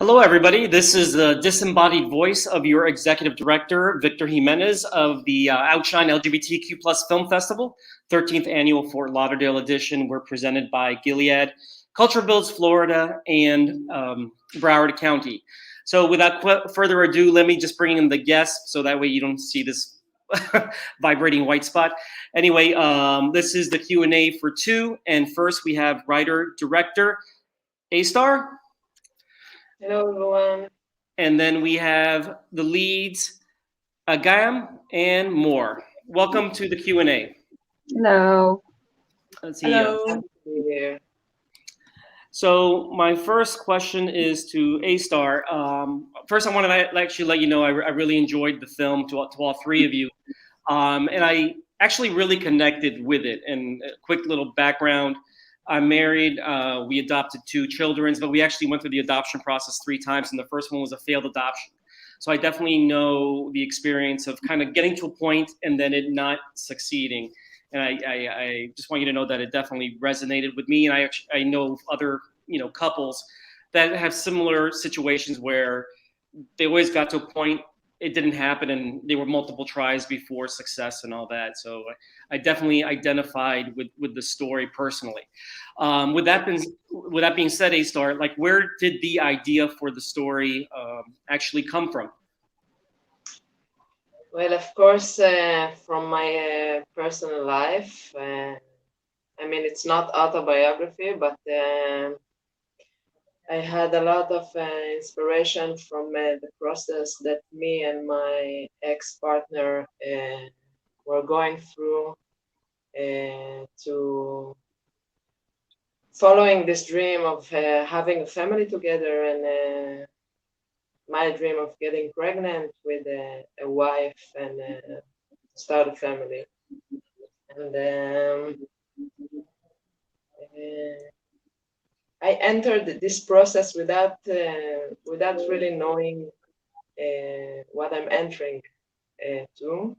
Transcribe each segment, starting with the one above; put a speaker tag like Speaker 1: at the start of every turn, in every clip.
Speaker 1: Hello, everybody. This is the disembodied voice of your executive director, Victor Jimenez, of the OUTshine LGBTQ plus Film Festival, 13th annual Fort Lauderdale edition. We're presented by Gilead, Culture Builds Florida, and Broward County. So without further ado, let me just bring in the guests so that way you don't see this vibrating white spot. Anyway, this is the Q&A for two. And first we have writer-director Astar.
Speaker 2: Hello, everyone.
Speaker 1: And then we have the leads, AGAM and more. Welcome to the Q&A.
Speaker 3: Hello.
Speaker 1: Let's see.
Speaker 2: Hello. Happy to be here.
Speaker 1: So my first question is to Astar. First, I want to actually let you know I really enjoyed the film to all three of you. And I actually really connected with it. And a quick little background. I'm married. We adopted two children, but we actually went through the adoption process 3 times, and the first one was a failed adoption. So I definitely know the experience of kind of getting to a point and then it not succeeding. And I just want you to know that it definitely resonated with me. And I know other couples that have similar situations where they always got to a point, it didn't happen, and there were multiple tries before success and all that. So I definitely identified with the story personally. With that being said, Astar, like, where did the idea for the story actually come from?
Speaker 2: Well, of course, from my personal life. I mean, it's not autobiography, but I had a lot of inspiration from the process that me and my ex-partner were going through to following this dream of having a family together, and my dream of getting pregnant with a wife and start a family. And I entered this process without really knowing what I'm entering to,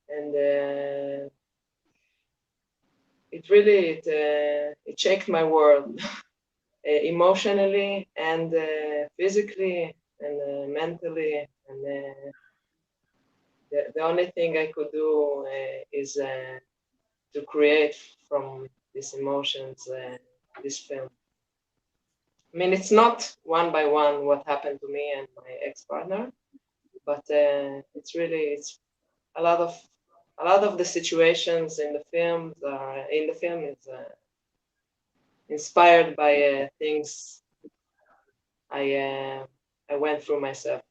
Speaker 2: and it shaped my world emotionally and physically and mentally. And the only thing I could do is to create from these emotions this film. I mean, it's not one by one what happened to me and my ex-partner, but it's a lot of the situations in the film is inspired by things I went through myself.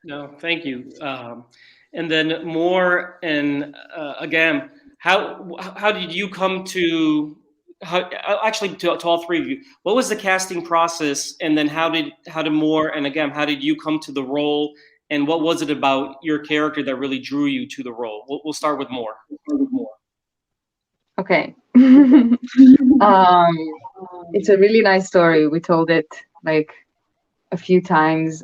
Speaker 1: No, thank you. And then more, and again, how did you come to? Actually, to all three of you, what was the casting process, and then how did more, and again, how did you come to the role, and what was it about your character that really drew you to the role? We'll start with more.
Speaker 3: Okay. It's a really nice story. We told it like a few times.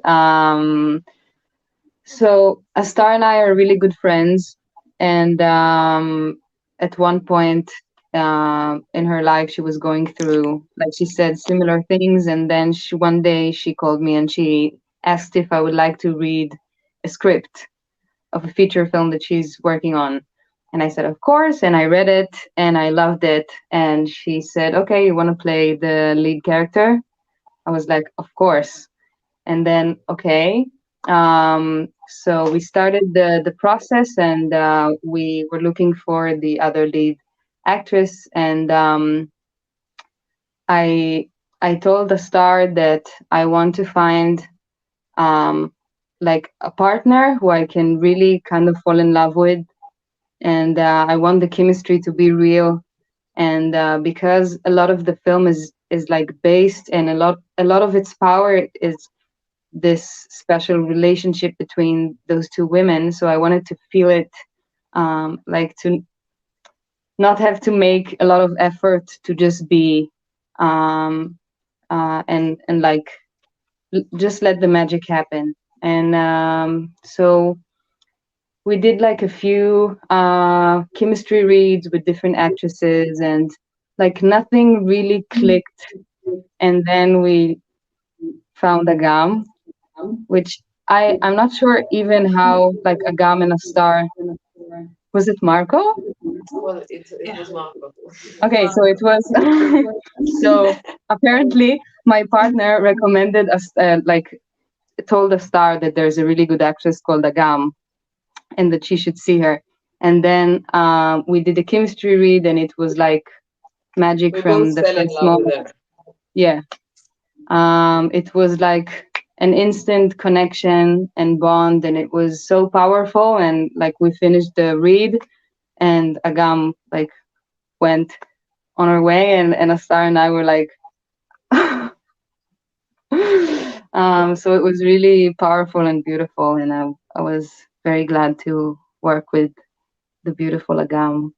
Speaker 3: So Astar and I are really good friends, and at one point in her life, she was going through, like she said, similar things. And then one day she called me and she asked if I would like to read a script of a feature film that she's working on. And I said, of course. And I read it and I loved it. And she said, okay, you want to play the lead character? I was like, of course. And then, okay. So we started the process, and we were looking for the other lead actress, and I told Astar that I want to find like a partner who I can really kind of fall in love with, and I want the chemistry to be real, and because a lot of the film is like based, and a lot of its power is this special relationship between those two women. So I wanted to feel it, like to not have to make a lot of effort, to just be and like just let the magic happen. And so we did like a few chemistry reads with different actresses, and like nothing really clicked and then we found AGAM, which I'm not sure even how like AGAM and Astar. Was it Marco?
Speaker 2: Well, it was Marco.
Speaker 3: Okay, so it was. So apparently, my partner recommended us, like, told Astar that there's a really good actress called Agam, and that she should see her. And then we did a chemistry read, and it was like magic
Speaker 2: We
Speaker 3: from
Speaker 2: both
Speaker 3: the
Speaker 2: fell in
Speaker 3: first
Speaker 2: love with
Speaker 3: moment.
Speaker 2: her.
Speaker 3: Yeah. It was like an instant connection and bond, and it was so powerful. And like we finished the read, and Agam like went on her way, and Astar and I were like, so it was really powerful and beautiful, and I was very glad to work with the beautiful Agam.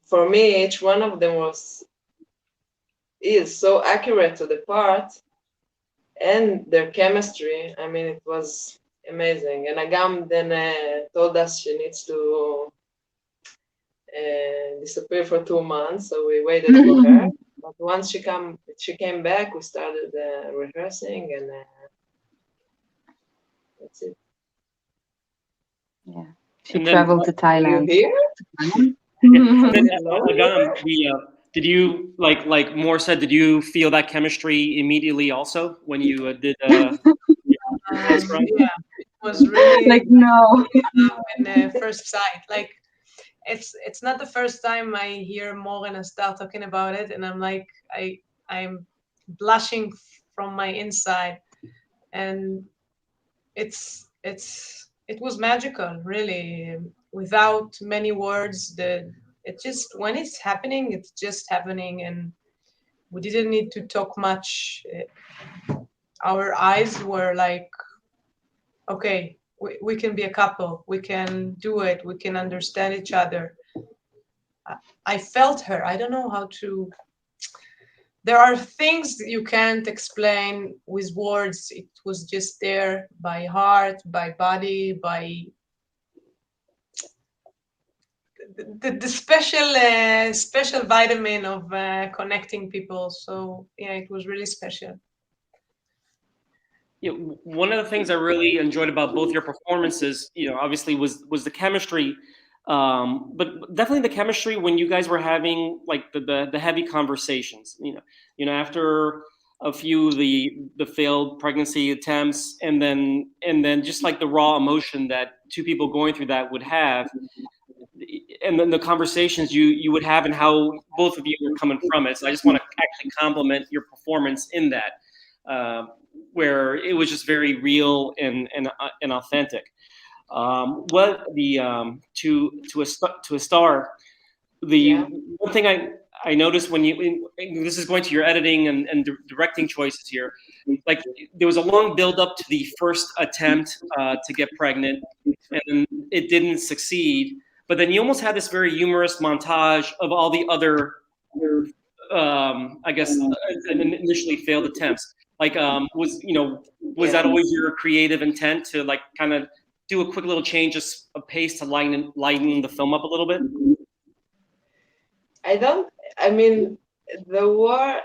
Speaker 2: For me, each one of them is so accurate to the part, and their chemistry. I mean, it was amazing. And Agam then told us she needs to disappear for 2 months, so we waited for her. But once she came back, we started rehearsing, and that's it.
Speaker 3: Yeah, she
Speaker 1: And then,
Speaker 3: traveled to Thailand.
Speaker 2: You
Speaker 1: and then
Speaker 2: Hello?
Speaker 1: Agam, did you like more said? Did you feel that chemistry immediately also when you did first run?
Speaker 4: Yeah, it was really
Speaker 3: Like no.
Speaker 4: in first sight. Like it's not the first time I hear Morgan and start talking about it, and I'm like I'm blushing from my inside, and it was magical, really, without many words. It just when it's happening, it's just happening, and we didn't need to talk much. Our eyes were like, okay, we can be a couple, we can do it, we can understand each other. I felt her. I don't know how to. There are things that you can't explain with words. It was just there by heart, by body, by the special vitamin of connecting people. So yeah, it was really special.
Speaker 1: Yeah, one of the things I really enjoyed about both your performances, obviously was the chemistry, but definitely the chemistry when you guys were having like the heavy conversations. After a few of the failed pregnancy attempts, and then just like the raw emotion that two people going through that would have, and then the conversations you would have, and how both of you were coming from it. So I just want to actually compliment your performance in that. Where it was just very real and authentic. What the to a star, the one thing I noticed when this is going to your editing and directing choices here, like there was a long build up to the first attempt to get pregnant, and it didn't succeed. But then you almost had this very humorous montage of all the other, I guess, initially failed attempts. Like, was that always your creative intent to like kind of do a quick little change of pace to lighten the film up a little bit?
Speaker 2: I mean, there were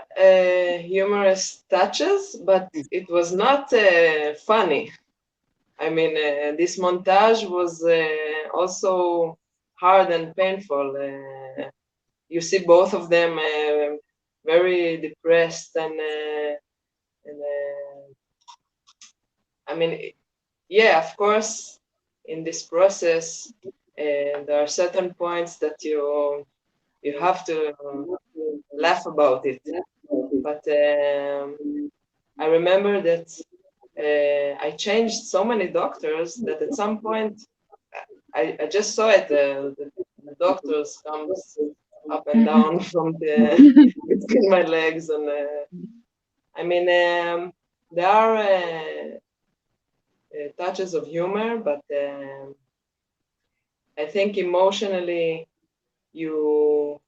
Speaker 2: humorous touches, but it was not funny. I mean, this montage was also hard and painful. You see both of them very depressed, and I mean, yeah, of course, in this process, there are certain points that you have to laugh about it. But I remember that I changed so many doctors that at some point I just saw it. The doctors comes up and down from between my legs, and I mean there are touches of humor, but I think emotionally you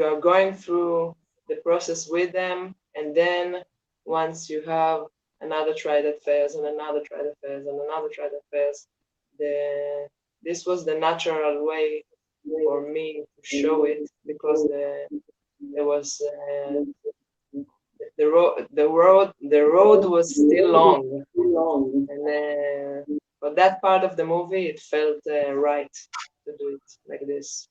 Speaker 2: are going through the process with them, and then once you have another try that fails, and another try that fails, and another try that fails, this was the natural way for me to show it because there was the road was still long, and for that part of the movie, it felt right to do it like this.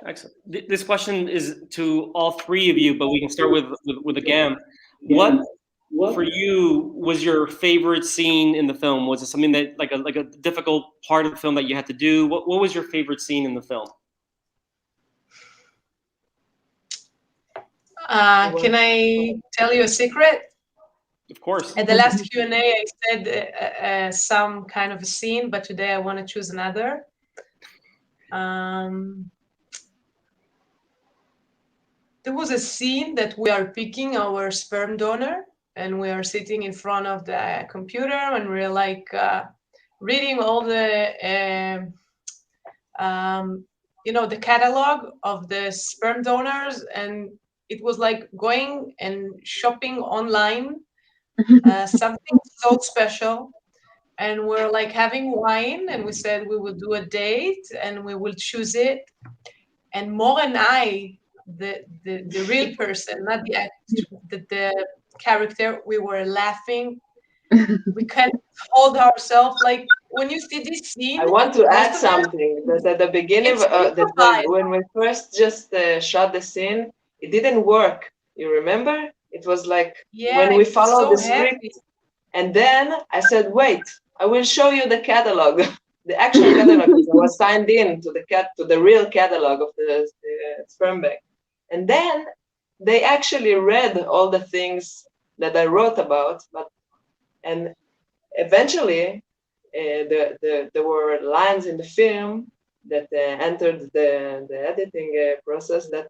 Speaker 1: Excellent. This question is to all three of you, but we can start with AGAM. What for you was your favorite scene in the film? Was it something that like a difficult part of the film that you had to do? What was your favorite scene in the film?
Speaker 4: Can I tell you a secret?
Speaker 1: Of course.
Speaker 4: At the last Q&A, I said some kind of a scene, but today I want to choose another. There was a scene that we are picking our sperm donor, and we are sitting in front of the computer, and we're like reading all the, the catalog of the sperm donors, and it was like going and shopping online, something so special. And we're like having wine, and we said we will do a date and we will choose it. And Mo and I, the real person, not the actor, the character, we were laughing. We can't hold ourselves. Like when you see this scene,
Speaker 2: I want to add something because at the beginning, when we first just shot the scene, it didn't work. You remember? It was like when we followed the script, and then I said, "Wait, I will show you the catalog, the actual catalog." I was signed in to the real catalog of the sperm bank, and then they actually read all the things that I wrote about, and eventually there were lines in the film that entered the editing process that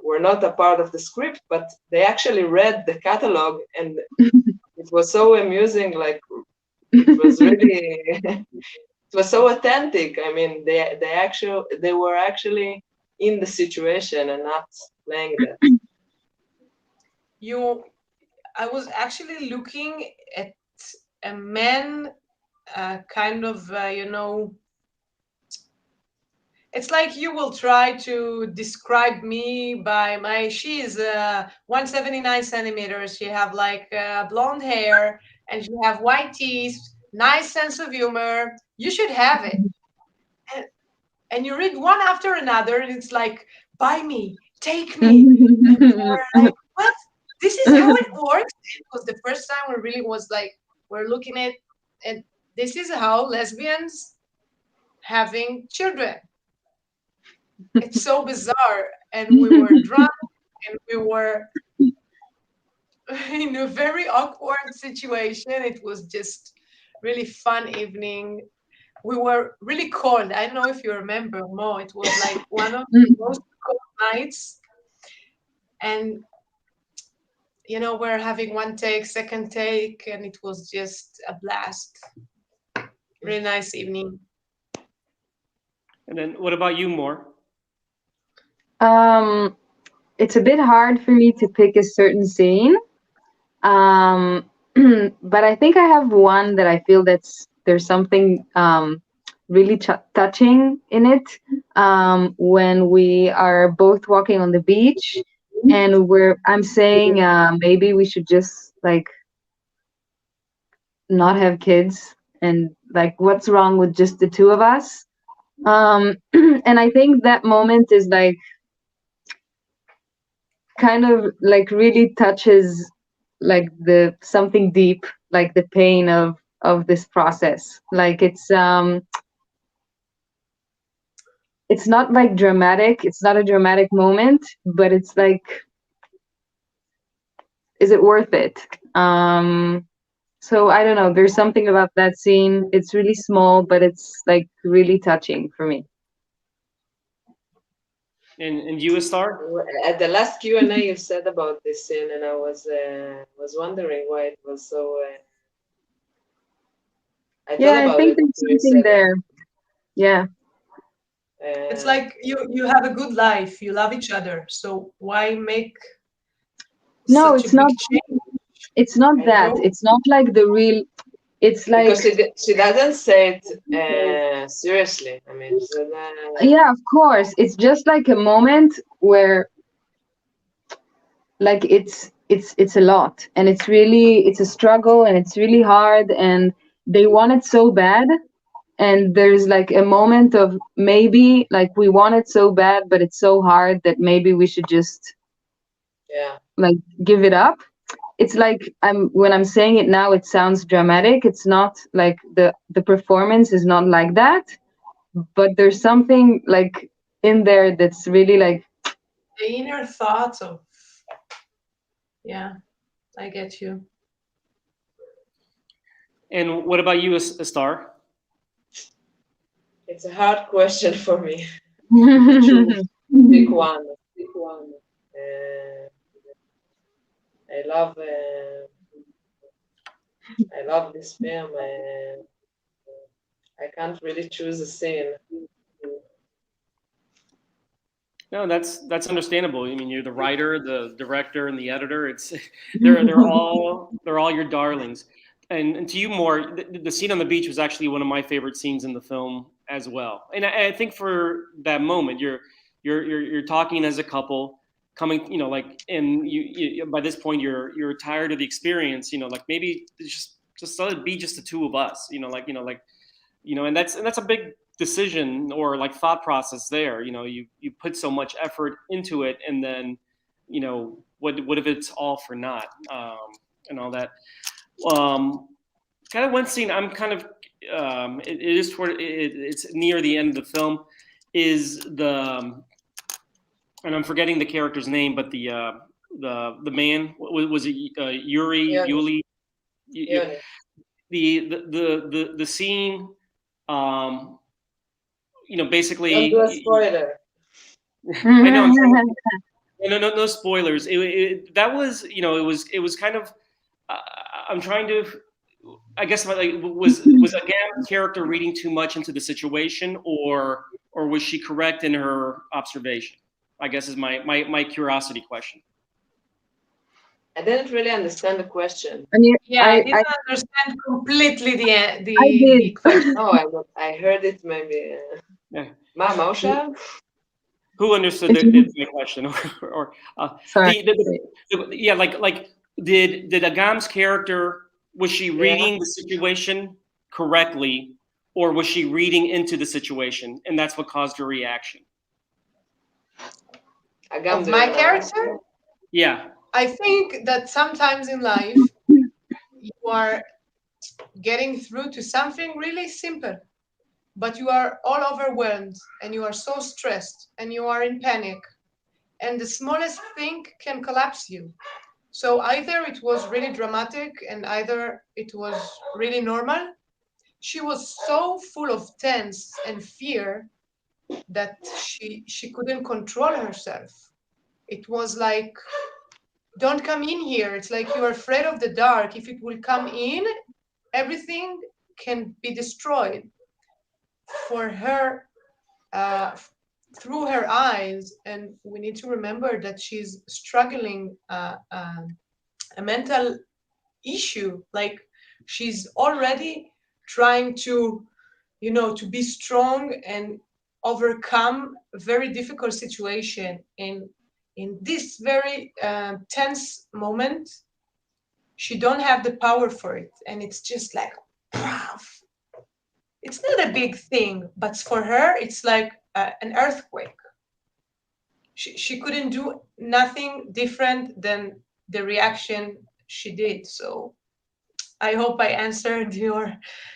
Speaker 2: were not a part of the script, but they actually read the catalog, and it was so amusing. Like it was really, it was so authentic. I mean, they were actually in the situation and not playing that.
Speaker 4: I was actually looking at a man, kind of, it's like you will try to describe me by she is 179 centimeters. She have like blonde hair, and she have white teeth, nice sense of humor. You should have it. And you read one after another, and it's like, buy me, take me. And you're like, what? This is how it works? It was the first time we really was like, we're looking at, and this is how lesbians having children. It's so bizarre. And we were drunk, and we were in a very awkward situation. It was just really fun evening. We were really cold. I don't know if you remember, Mo. It was like one of the most cold nights. And, we're having one take, second take, and it was just a blast. Really nice evening.
Speaker 1: And then what about you, Mor?
Speaker 3: It's a bit hard for me to pick a certain scene. But I think I have one that I feel there's something really touching in it, when we are both walking on the beach, and I'm saying maybe we should just like not have kids, and like what's wrong with just the two of us. And I think that moment is like kind of like really touches like something deep, like the pain of this process. Like it's not like dramatic. It's not a dramatic moment, but it's like, is it worth it? So I don't know. There's something about that scene. It's really small, but it's like really touching for me.
Speaker 1: And you, Astar?
Speaker 2: At the last Q&A, you said about this scene, and I was wondering why it was so. I think there's
Speaker 3: something there. Yeah.
Speaker 4: It's like you have a good life. You love each other. So why make?
Speaker 3: No, it's not. It's not that. It's not like the real. it's like,
Speaker 2: because she doesn't say it seriously. I mean, so
Speaker 3: yeah, of course, it's just like a moment where like it's a lot, and it's a struggle, and it's really hard, and they want it so bad, and there's like a moment of maybe like we want it so bad, but it's so hard that maybe we should just
Speaker 2: yeah.
Speaker 3: like give it up. It's like when I'm saying it now, it sounds dramatic. It's not like the performance is not like that, but there's something like in there that's really like,
Speaker 4: The inner thoughts of, yeah, I get you.
Speaker 1: And what about you, Astar?
Speaker 2: It's a hard question for me to choose. Pick one. Uh, I love this film. I can't really choose a scene.
Speaker 1: No, that's understandable. I mean, you're the writer, the director, and the editor. It's they're all your darlings. And to you more, the scene on the beach was actually one of my favorite scenes in the film as well. And I think for that moment, you're talking as a couple, coming, like, and you by this point you're tired of the experience. Like maybe just let it be just the two of us. And that's a big decision or like thought process there. You put so much effort into it, and then what if it's all for naught, and all that. Kind of one scene I'm kind of it is it's near the end of the film, is and I'm forgetting the character's name, but the man, was it Yuli?
Speaker 2: Yeah.
Speaker 1: The scene, basically.
Speaker 2: Don't do a spoiler.
Speaker 1: I know. I'm sorry. No spoilers. That was, it was kind of. I'm trying to. I guess like was AGAM's character reading too much into the situation, or was she correct in her observation? I guess is my curiosity question.
Speaker 2: I didn't really understand the question.
Speaker 3: I mean,
Speaker 4: Yeah, I didn't understand completely the question.
Speaker 2: No, I heard it maybe.
Speaker 1: Yeah.
Speaker 2: Ma Mausha?
Speaker 1: Who understood the question?
Speaker 3: sorry.
Speaker 1: Yeah, like did AGAM's character, was she reading the situation correctly, or was she reading into the situation, and that's what caused her reaction?
Speaker 2: Agam,
Speaker 4: Of my character?
Speaker 1: Yeah.
Speaker 4: I think that sometimes in life you are getting through to something really simple, but you are all overwhelmed and you are so stressed and you are in panic, and the smallest thing can collapse you. So either it was really dramatic and either it was really normal. She was so full of tense and fear that she couldn't control herself. It was like, don't come in here. It's like you're afraid of the dark. If it will come in, everything can be destroyed. For her, through her eyes, and we need to remember that she's struggling a mental issue. Like she's already trying to, to be strong and overcome a very difficult situation. In this very tense moment, she don't have the power for it, and it's just like, it's not a big thing, but for her it's like an earthquake. She couldn't do nothing different than the reaction she did. So I hope I answered your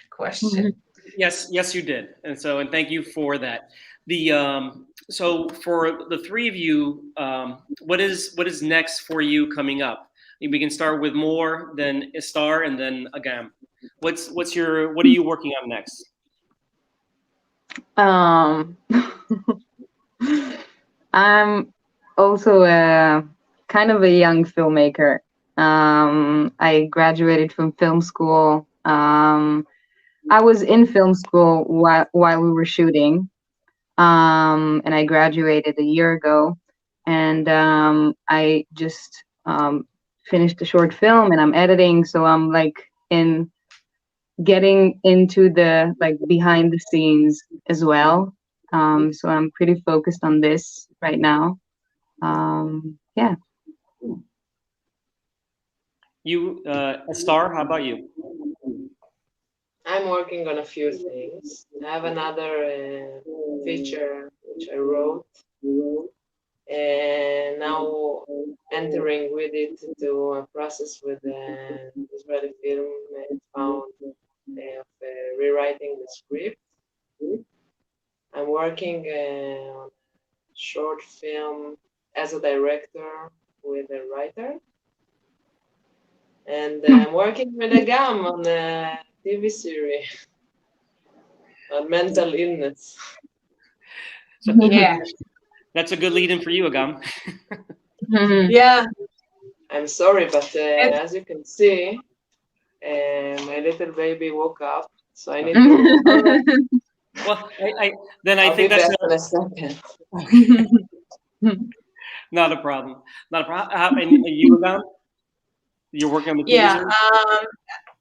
Speaker 4: question.
Speaker 1: Yes, you did, and thank you for that. So for the three of you, what is next for you coming up? We can start with More, then Astar, and then Agam. What are you working on next?
Speaker 3: I'm also a kind of a young filmmaker. I graduated from film school. I was in film school while we were shooting, and I graduated a year ago. And I just finished a short film, and I'm editing, so I'm like in getting into the like behind the scenes as well. So I'm pretty focused on this right now. Yeah.
Speaker 1: You, Astar, how about you?
Speaker 2: I'm working on a few things. I have another feature which I wrote, and now entering with it to a process with the Israeli Film Found of rewriting the script. I'm working on a short film as a director with a writer. And I'm working with AGAM on a TV series on mental illness.
Speaker 1: So
Speaker 4: Yeah.
Speaker 1: that's a good lead-in for you, Agam.
Speaker 4: Yeah.
Speaker 2: I'm sorry, but as you can see, my little baby woke up, so I need to.
Speaker 1: Well, I
Speaker 2: I'll
Speaker 1: think
Speaker 2: be
Speaker 1: that's
Speaker 2: back in a second.
Speaker 1: not a problem. Not a problem. And you, Agam? You're working on the TV
Speaker 4: Yeah.
Speaker 1: series?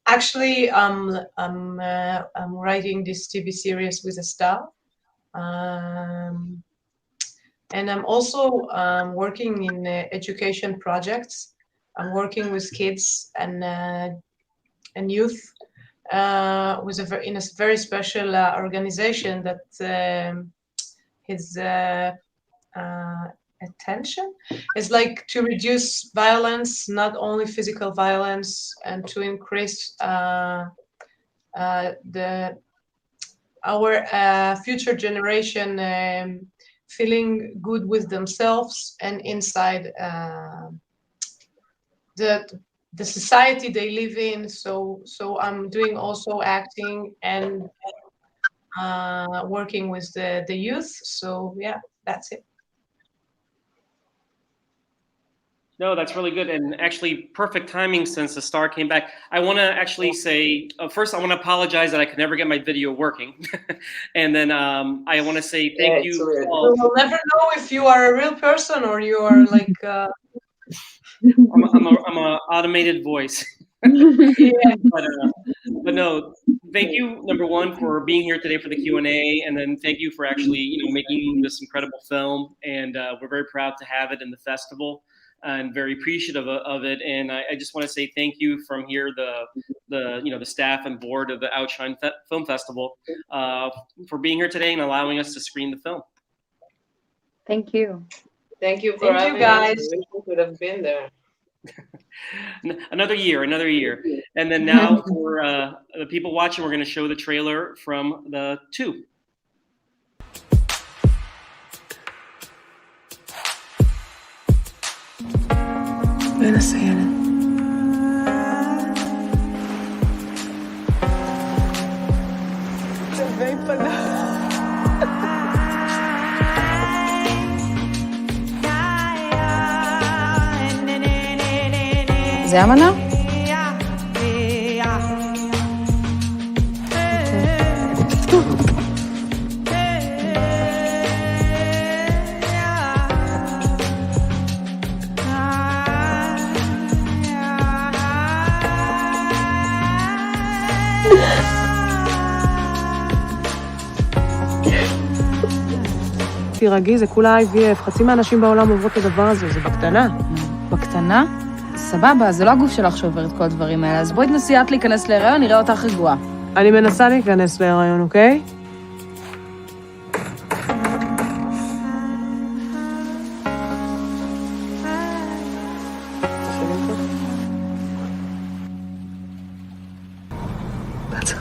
Speaker 4: Actually, I'm writing this TV series with Astar. And I'm also working in education projects. I'm working with kids and youth in a very special organization that his attention is like to reduce violence, not only physical violence, and to increase our future generation feeling good with themselves and inside the society they live in. So I'm doing also acting and working with the youth. So yeah, that's it.
Speaker 1: No, that's really good, and actually perfect timing since the star came back. I want to actually say first, I want to apologize that I could never get my video working, and then I want to say thank you.
Speaker 4: We'll never know if you are a real person or you are like.
Speaker 1: I'm a automated voice.
Speaker 4: Yeah.
Speaker 1: But no, thank you, number one, for being here today for the Q&A, and then thank you for actually making this incredible film, and we're very proud to have it in the festival. And very appreciative of it, and I just want to say thank you from here, the staff and board of the OUTshine Film Festival, for being here today and allowing us to screen the film.
Speaker 3: Thank you.
Speaker 2: Thank you for having
Speaker 4: guys.
Speaker 2: us. I wish we could have been there.
Speaker 1: Another year, and then now for the people watching, we're going to show the trailer from the 2.
Speaker 5: ננסה ילד. צבעי פניו.
Speaker 6: זה המנה?
Speaker 5: תירגעי, זה כולה IVF, חצי מהאנשים בעולם עוברות את הדבר הזה, זה בקטנה.
Speaker 6: בקטנה? סבבה, זה לא הגוף שלך שעובר את כל הדברים האלה, אז בואי תנסי את להיכנס להיריון, נראה אותך רגועה.
Speaker 5: אני מנסה להיכנס להיריון, אוקיי? That's